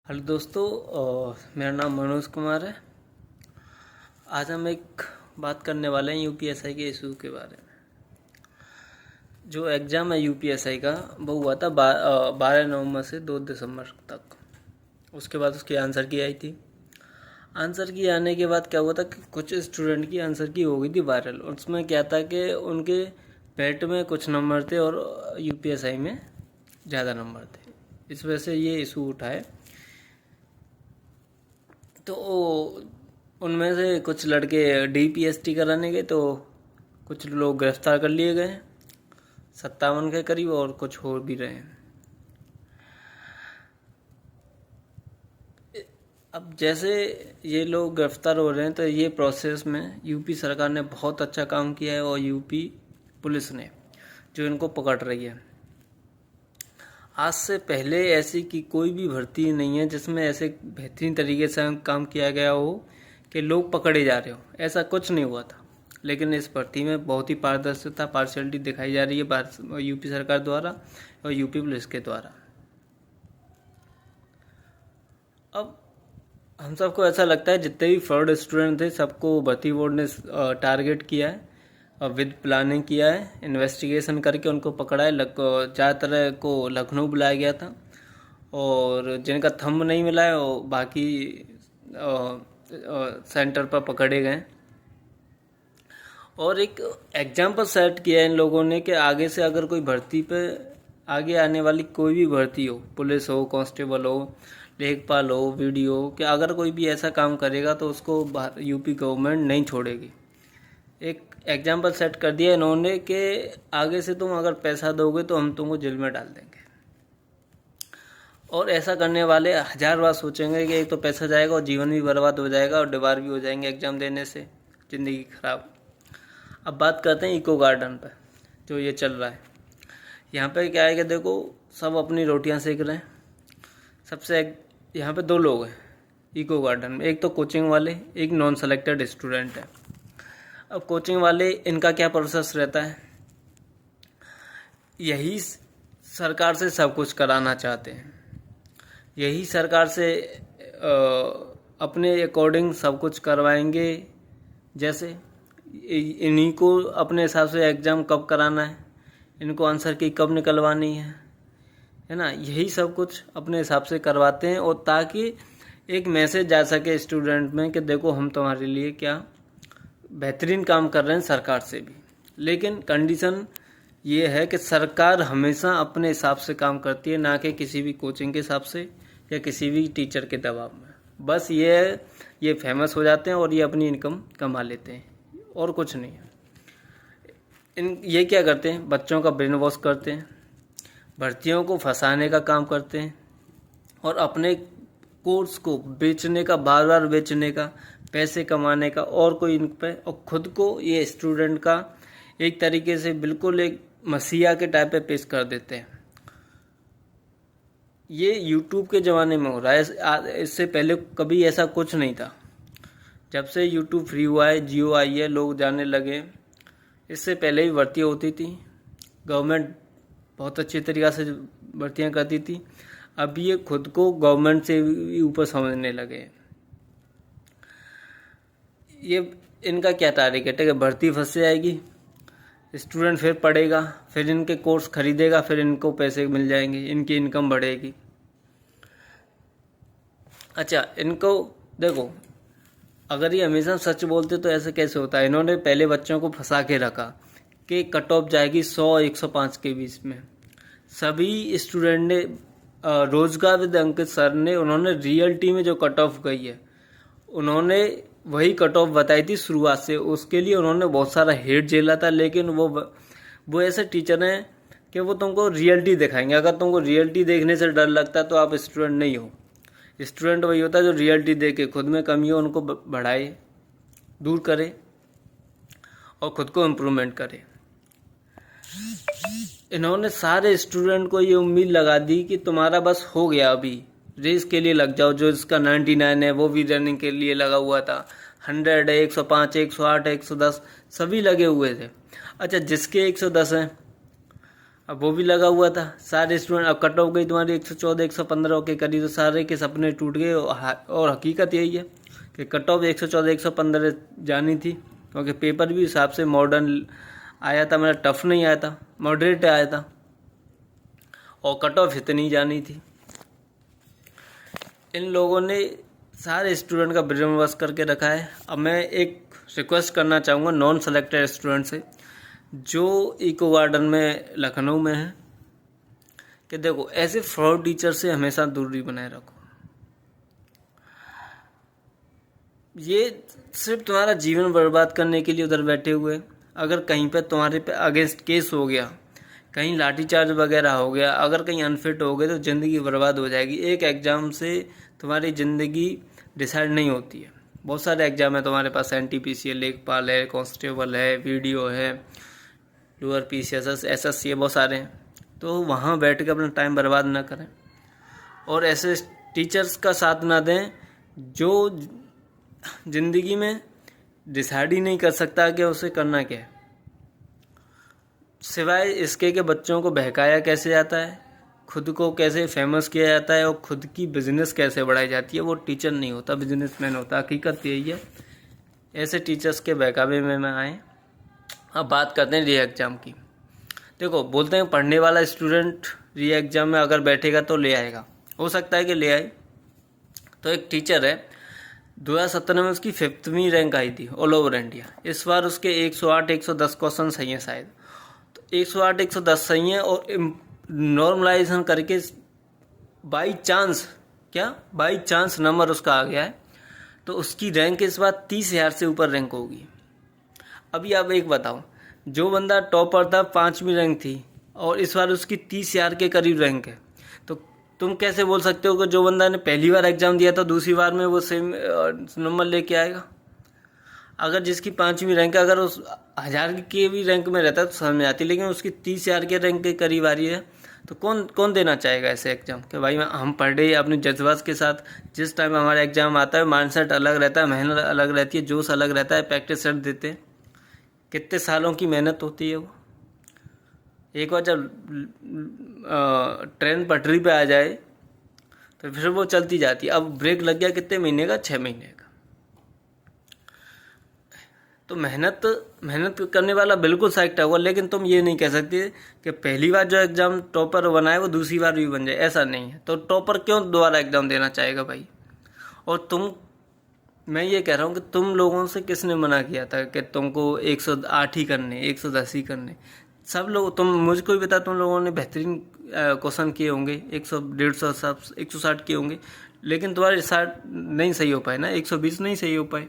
Hello दोस्तों, मेरा नाम मनोज कुमार है। आज हम एक बात करने वाले हैं यूपीएसआई के इशू के बारे में। जो एग्ज़ाम है यूपीएसआई का वो हुआ था 12 नवंबर से 2 दिसंबर तक। उसके बाद उसकी आंसर की आई थी। आंसर की आने के बाद क्या हुआ था कि कुछ स्टूडेंट की आंसर की हो गई थी वायरल। उसमें क्या था कि उनके पेट में कुछ नंबर थे और यूपीएसआई में ज़्यादा नंबर थे। इस वजह से ये इशू उठा है। तो उनमें से कुछ लड़के डीपीएसटी कराने गए, तो कुछ लोग गिरफ्तार कर लिए गए 57 के करीब, और कुछ हो भी रहे हैं। अब जैसे ये लोग गिरफ्तार हो रहे हैं तो ये प्रोसेस में यूपी सरकार ने बहुत अच्छा काम किया है, और यूपी पुलिस ने जो इनको पकड़ रही है। आज से पहले ऐसी की कोई भी भर्ती नहीं है जिसमें ऐसे बेहतरीन तरीके से काम किया गया हो कि लोग पकड़े जा रहे हो। ऐसा कुछ नहीं हुआ था, लेकिन इस भर्ती में बहुत ही पारदर्शिता, पार्शियलिटी दिखाई जा रही है यूपी सरकार द्वारा और यूपी पुलिस के द्वारा। अब हम सबको ऐसा लगता है जितने भी फ्रॉड स्टूडेंट थे सबको भर्ती बोर्ड ने टारगेट किया है और विद प्लानिंग किया है, इन्वेस्टिगेशन करके उनको पकड़ा है। ज़्यादातर को लखनऊ बुलाया गया था, और जिनका थंब नहीं मिला है वो बाकी सेंटर पर पकड़े गए। और एक एग्जाम्पल सेट किया है इन लोगों ने कि आगे से अगर कोई भर्ती पे, आगे आने वाली कोई भी भर्ती हो, पुलिस हो, कांस्टेबल हो, लेखपाल हो, वीडियो हो, कि अगर कोई भी ऐसा काम करेगा तो उसको यूपी गवर्नमेंट नहीं छोड़ेगी। एक एग्जाम्पल सेट कर दिया इन्होंने कि आगे से तुम अगर पैसा दोगे तो हम तुमको जेल में डाल देंगे। और ऐसा करने वाले 1000 बार सोचेंगे कि एक तो पैसा जाएगा और जीवन भी बर्बाद हो जाएगा और डिबार भी हो जाएंगे एग्ज़ाम देने से, ज़िंदगी खराब। अब बात करते हैं इको गार्डन पर जो ये चल रहा है। यहाँ पे क्या है कि देखो, सब अपनी रोटियां सेक रहे हैं। सबसे यहाँ पे 2 लोग हैं इको गार्डन में, एक तो कोचिंग वाले, एक नॉन सेलेक्टेड स्टूडेंट है। अब कोचिंग वाले, इनका क्या प्रोसेस रहता है, यही सरकार से सब कुछ कराना चाहते हैं, यही सरकार से अपने अकॉर्डिंग सब कुछ करवाएंगे। जैसे इन्हीं को अपने हिसाब से एग्ज़ाम कब कराना है, इनको आंसर की कब निकलवानी है ना, यही सब कुछ अपने हिसाब से करवाते हैं। और ताकि एक मैसेज जा सके स्टूडेंट में कि देखो हम तुम्हारे लिए क्या बेहतरीन काम कर रहे हैं सरकार से भी। लेकिन कंडीशन ये है कि सरकार हमेशा अपने हिसाब से काम करती है, ना कि किसी भी कोचिंग के हिसाब से या किसी भी टीचर के दबाव में। बस ये फेमस हो जाते हैं और ये अपनी इनकम कमा लेते हैं, और कुछ नहीं है। ये क्या करते हैं, बच्चों का ब्रेन वॉश करते हैं, भर्तियों को फंसाने का काम करते हैं, और अपने कोर्स को बेचने का, बार बार बेचने का, पैसे कमाने का, और कोई इन पे, और खुद को ये स्टूडेंट का एक तरीके से बिल्कुल एक मसीहा के टाइप पे पेश कर देते हैं। ये यूट्यूब के ज़माने में हो रहा है, इससे पहले कभी ऐसा कुछ नहीं था। जब से यूट्यूब फ्री हुआ है, जियो आई है, लोग जाने लगे, इससे पहले भी भर्तियाँ होती थी, गवर्नमेंट बहुत अच्छी तरीक़ा से भर्तियाँ करती थी। अब ये खुद को गवर्नमेंट से भी ऊपर समझने लगे। ये इनका क्या टारगेट है कि भर्ती फंस जाएगी, स्टूडेंट फिर पढ़ेगा, फिर इनके कोर्स खरीदेगा, फिर इनको पैसे मिल जाएंगे, इनकी इनकम बढ़ेगी। अच्छा, इनको देखो, अगर ये हमेशा सच बोलते तो ऐसे कैसे होता है। इन्होंने पहले बच्चों को फंसा के रखा कि कट ऑफ जाएगी 100-105 के बीच में। सभी स्टूडेंट ने, रोजगार विद अंकित सर ने, उन्होंने रियलिटी में जो कट ऑफ गई है उन्होंने वही कट ऑफ बताई थी शुरुआत से। उसके लिए उन्होंने बहुत सारा हेट झेला था, लेकिन वो ऐसे टीचर हैं कि वो तुमको रियलिटी दिखाएंगे। अगर तुमको रियलिटी देखने से डर लगता है तो आप स्टूडेंट नहीं हो। स्टूडेंट वही होता है जो रियलिटी देख के खुद में कमी हो उनको बढ़ाए, दूर करे और खुद को इम्प्रूवमेंट करे। इन्होंने सारे स्टूडेंट को ये उम्मीद लगा दी कि तुम्हारा बस हो गया, अभी रेस के लिए लग जाओ। जो इसका 99 है वो भी रनिंग के लिए लगा हुआ था, 100 है, 105, 108, 110 सभी लगे हुए थे। अच्छा, जिसके 110 हैं, अब वो भी लगा हुआ था। सारे स्टूडेंट, अब कट ऑफ गई तुम्हारी 114 115 के करीब, तो सारे के सपने टूट गए। और हकीकत यही है कि कट ऑफ 114 115 जानी थी, क्योंकि पेपर भी हिसाब से मॉडर्न आया था, मेरा टफ नहीं आया था, मॉडरेट आया था, और कट ऑफ इतनी जानी थी। इन लोगों ने सारे स्टूडेंट का ब्रेन वॉश करके रखा है। अब मैं एक रिक्वेस्ट करना चाहूँगा नॉन सेलेक्टेड स्टूडेंट से, जो इको गार्डन में लखनऊ में है, कि देखो ऐसे फ्रॉड टीचर से हमेशा दूरी बनाए रखो। ये सिर्फ तुम्हारा जीवन बर्बाद करने के लिए उधर बैठे हुए। अगर कहीं पे तुम्हारे पे अगेंस्ट केस हो गया, कहीं लाठीचार्ज वगैरह हो गया, अगर कहीं अनफिट हो गए, तो ज़िंदगी बर्बाद हो जाएगी। एक एग्ज़ाम से तुम्हारी ज़िंदगी डिसाइड नहीं होती है। बहुत सारे एग्ज़ाम है तुम्हारे पास, NTPC है, लेखपाल है, कांस्टेबल है, वीडियो है, लोअर PCS SSC है, बहुत सारे हैं। तो वहाँ बैठ के अपना टाइम बर्बाद ना करें, और ऐसे टीचर्स का साथ ना दें जो ज़िंदगी में डिसाइड ही नहीं कर सकता कि उसे करना क्या है, सिवाय इसके कि बच्चों को बहकाया कैसे जाता है, खुद को कैसे फेमस किया जाता है, और खुद की बिजनेस कैसे बढ़ाई जाती है। वो टीचर नहीं होता, बिजनेसमैन होता। हकीकत यही है। ऐसे टीचर्स के बहकावे में मैं आए। अब बात करते हैं री एग्ज़ाम की। देखो, बोलते हैं पढ़ने वाला स्टूडेंट री एग्ज़ाम में अगर बैठेगा तो ले आएगा, हो सकता है कि ले आए। तो एक टीचर है, 2017 में उसकी 5वीं रैंक आई थी ऑल ओवर इंडिया। इस बार उसके 108 110 क्वेश्चन सही हैं शायद। तो 108 110 सही हैं, और नॉर्मलाइजेशन करके बाई चांस नंबर उसका आ गया है। तो उसकी रैंक इस बार 30,000 से ऊपर रैंक होगी। अभी आप एक बताओ, जो बंदा टॉपर था 5वीं रैंक थी, और इस बार उसकी 30,000 के करीब रैंक है, तो तुम कैसे बोल सकते हो कि जो बंदा ने पहली बार एग्ज़ाम दिया था दूसरी बार में वो सेम नंबर लेके आएगा? अगर जिसकी 5वीं रैंक है, अगर उस 1000 के भी रैंक में रहता है तो समझ में आती, लेकिन उसकी 30,000 के रैंक के करीब आ रही है, तो कौन देना चाहेगा ऐसे एग्ज़ाम? कि भाई हम पढ़ रहे अपने जज्बात के साथ। जिस टाइम हमारा एग्ज़ाम आता है, माइंडसेट अलग रहता है, मेहनत अलग रहती है, जोश अलग रहता है, प्रैक्टिस सेट देते हैं। कितने सालों की मेहनत होती है वो। एक बार जब ट्रेन पटरी पे आ जाए तो फिर वो चलती जाती है। अब ब्रेक लग गया कितने महीने का? 6 महीने का। तो मेहनत करने वाला बिल्कुल साइकिल होगा, लेकिन तुम ये नहीं कह सकते कि पहली बार जो एग्ज़ाम टॉपर बना है वो दूसरी बार भी बन जाए। ऐसा नहीं है। तो टॉपर क्यों दोबारा एग्ज़ाम देना चाहेगा भाई? और मैं ये कह रहा हूँ कि तुम लोगों से किसने मना किया था कि तुमको 108 ही करने, 110 ही करने? सब लोग, तुम मुझको भी बता, तुम लोगों ने बेहतरीन क्वेश्चन किए होंगे, 100 150 160 किए होंगे, लेकिन तुम्हारे 60 नहीं सही हो पाए ना, 120 नहीं सही हो पाए।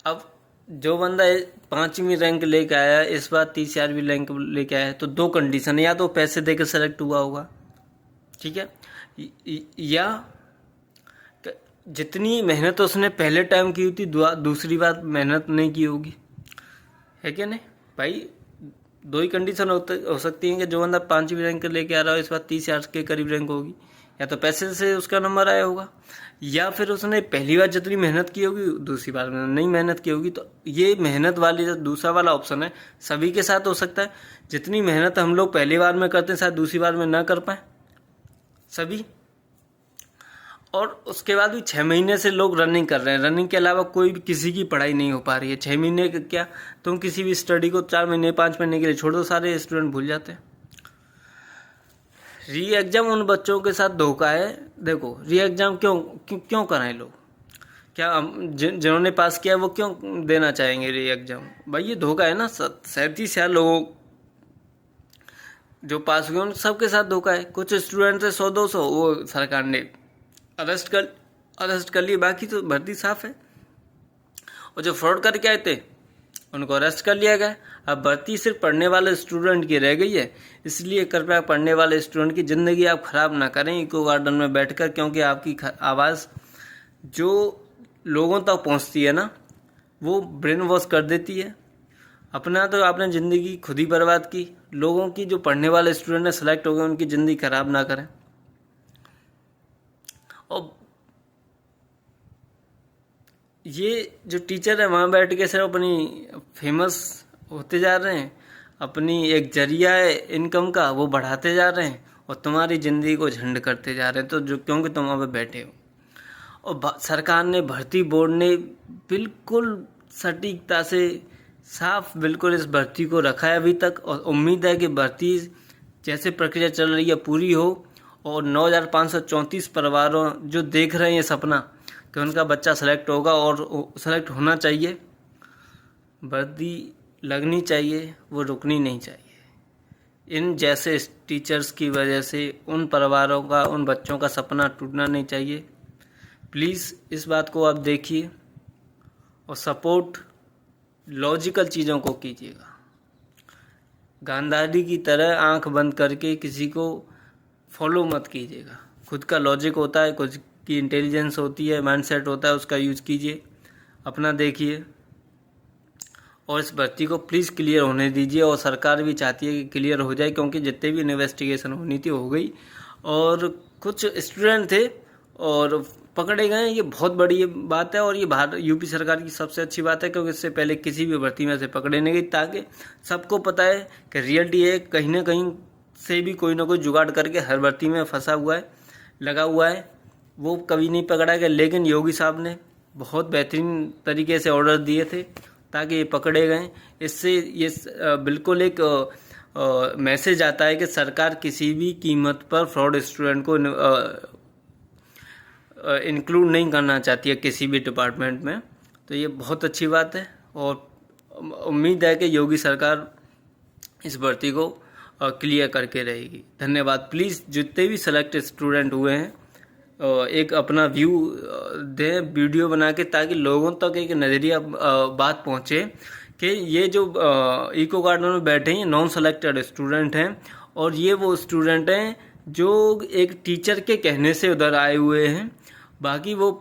अब जो बंदा 5वीं रैंक लेके आया, इस बार 30,000वीं रैंक लेके आया, तो 2 कंडीशन, या तो पैसे देकर सेलेक्ट हुआ होगा, ठीक है, या जितनी मेहनत उसने पहले टाइम की थी दूसरी बार मेहनत नहीं की होगी, है क्या नहीं भाई? 2 ही कंडीशन हो सकती है कि जो बंदा 5वीं रैंक लेके आ रहा हो, इस बार 30,000 के करीब रैंक होगी, या तो पैसे से उसका नंबर आया होगा, या फिर उसने पहली बार जितनी मेहनत की होगी दूसरी बार में नहीं मेहनत की होगी। तो ये मेहनत वाली जो दूसरा वाला ऑप्शन है, सभी के साथ हो सकता है। जितनी मेहनत हम लोग पहली बार में करते हैं, शायद दूसरी बार में ना कर पाए सभी। और उसके बाद भी 6 महीने से लोग रनिंग कर रहे हैं। रनिंग के अलावा कोई भी किसी की पढ़ाई नहीं हो पा रही है। 6 महीने क्या, तुम किसी भी स्टडी को 4 महीने 5 महीने के लिए छोड़ दो, सारे स्टूडेंट भूल जाते हैं। री एग्ज़ाम उन बच्चों के साथ धोखा है। देखो, री एग्ज़ाम क्यों कराएं लोग? क्या जिन्होंने पास किया वो क्यों देना चाहेंगे री एग्ज़ाम? भाई ये धोखा है ना। 37,000 लोगों जो पास हुए उन सबके साथ धोखा है। कुछ स्टूडेंट थे 100-200, वो सरकार ने अरेस्ट कर लिए, बाकी तो भर्ती साफ है। और जो फ्रॉड करके आए थे उनको अरेस्ट कर लिया गया। अब भर्ती सिर्फ पढ़ने वाले स्टूडेंट की रह गई है, इसलिए कृपया पढ़ने वाले स्टूडेंट की ज़िंदगी आप ख़राब ना करें इको गार्डन में बैठकर, क्योंकि आपकी आवाज़ जो लोगों तक पहुंचती है ना, वो ब्रेन वॉश कर देती है। अपना तो आपने ज़िंदगी खुद ही बर्बाद की। लोगों की, जो पढ़ने वाले स्टूडेंट ने सेलेक्ट हो गए, उनकी ज़िंदगी ख़राब ना करें। और ये जो टीचर है वहाँ बैठ के सिर्फ अपनी फेमस होते जा रहे हैं, अपनी एक जरिया है इनकम का वो बढ़ाते जा रहे हैं और तुम्हारी ज़िंदगी को झंड करते जा रहे हैं। तो जो क्योंकि तुम वहाँ पे बैठे हो, और सरकार ने, भर्ती बोर्ड ने बिल्कुल सटीकता से साफ बिल्कुल इस भर्ती को रखा है अभी तक, और उम्मीद है कि भर्ती जैसे प्रक्रिया चल रही है पूरी हो और 9,534 परिवारों जो देख रहे हैं ये सपना कि उनका बच्चा सेलेक्ट होगा और सेलेक्ट होना चाहिए, भर्ती लगनी चाहिए, वो रुकनी नहीं चाहिए। इन जैसे टीचर्स की वजह से उन परिवारों का, उन बच्चों का सपना टूटना नहीं चाहिए। प्लीज़ इस बात को आप देखिए और सपोर्ट लॉजिकल चीज़ों को कीजिएगा। गांधारी की तरह आंख बंद करके किसी को फॉलो मत कीजिएगा। खुद का लॉजिक होता है, खुद की इंटेलिजेंस होती है, माइंडसेट होता है, उसका यूज कीजिए, अपना देखिए और इस भर्ती को प्लीज़ क्लियर होने दीजिए। और सरकार भी चाहती है कि क्लियर हो जाए, क्योंकि जितने भी इन्वेस्टिगेशन होनी थी हो गई और कुछ स्टूडेंट थे और पकड़े गए। ये बहुत बड़ी बात है और ये यूपी सरकार की सबसे अच्छी बात है, क्योंकि इससे पहले किसी भी भर्ती में से पकड़े नहीं गई, ताकि सबको पता है कि रियलिटी है, कहीं ना कहीं से भी कोई ना कोई जुगाड़ करके हर भर्ती में फंसा हुआ है, लगा हुआ है, वो कभी नहीं पकड़ा गया। लेकिन योगी साहब ने बहुत बेहतरीन तरीके से ऑर्डर दिए थे ताकि ये पकड़े गए। इससे ये बिल्कुल एक मैसेज आता है कि सरकार किसी भी कीमत पर फ्रॉड स्टूडेंट को इंक्लूड नहीं करना चाहती है किसी भी डिपार्टमेंट में। तो ये बहुत अच्छी बात है और उम्मीद है कि योगी सरकार इस भर्ती को क्लियर करके रहेगी। धन्यवाद। प्लीज़ जितने भी सेलेक्टेड स्टूडेंट हुए हैं एक अपना व्यू दें वीडियो बना के, ताकि लोगों तक एक नज़रिया बात पहुँचे कि ये जो इको गार्डन में बैठे हैं नॉन सेलेक्टेड स्टूडेंट हैं और ये वो स्टूडेंट हैं जो एक टीचर के कहने से उधर आए हुए हैं। बाकी वो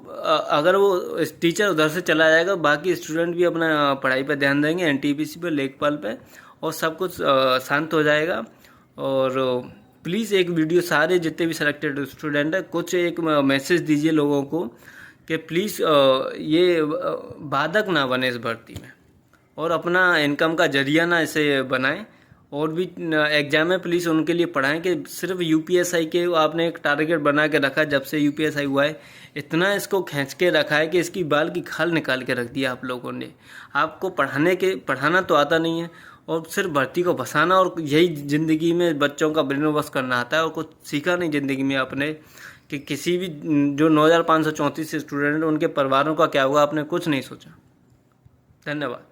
अगर वो टीचर उधर से चला जाएगा, बाकी स्टूडेंट भी अपना पढ़ाई पर ध्यान देंगे, एनटीपीसी पे, लेखपाल पे, और सब कुछ शांत हो जाएगा। और प्लीज़ एक वीडियो सारे जितने भी सेलेक्टेड स्टूडेंट हैं कुछ एक मैसेज दीजिए लोगों को कि प्लीज़ ये बाधक ना बने इस भर्ती में और अपना इनकम का जरिया ना इसे बनाएं। और भी एग्जाम में प्लीज़ उनके लिए पढ़ाएं कि सिर्फ यूपीएसआई के आपने एक टारगेट बना के रखा है। जब से यूपीएसआई हुआ है इतना इसको खींच के रखा है कि इसकी बाल की खाल निकाल के रख दिया आप लोगों ने। आपको पढ़ाना तो आता नहीं है और सिर्फ भर्ती को फंसाना और यही ज़िंदगी में बच्चों का ब्रेन वॉश करना आता है और कुछ सीखा नहीं ज़िंदगी में आपने कि किसी भी जो 9,534 स्टूडेंट उनके परिवारों का क्या हुआ, आपने कुछ नहीं सोचा। धन्यवाद।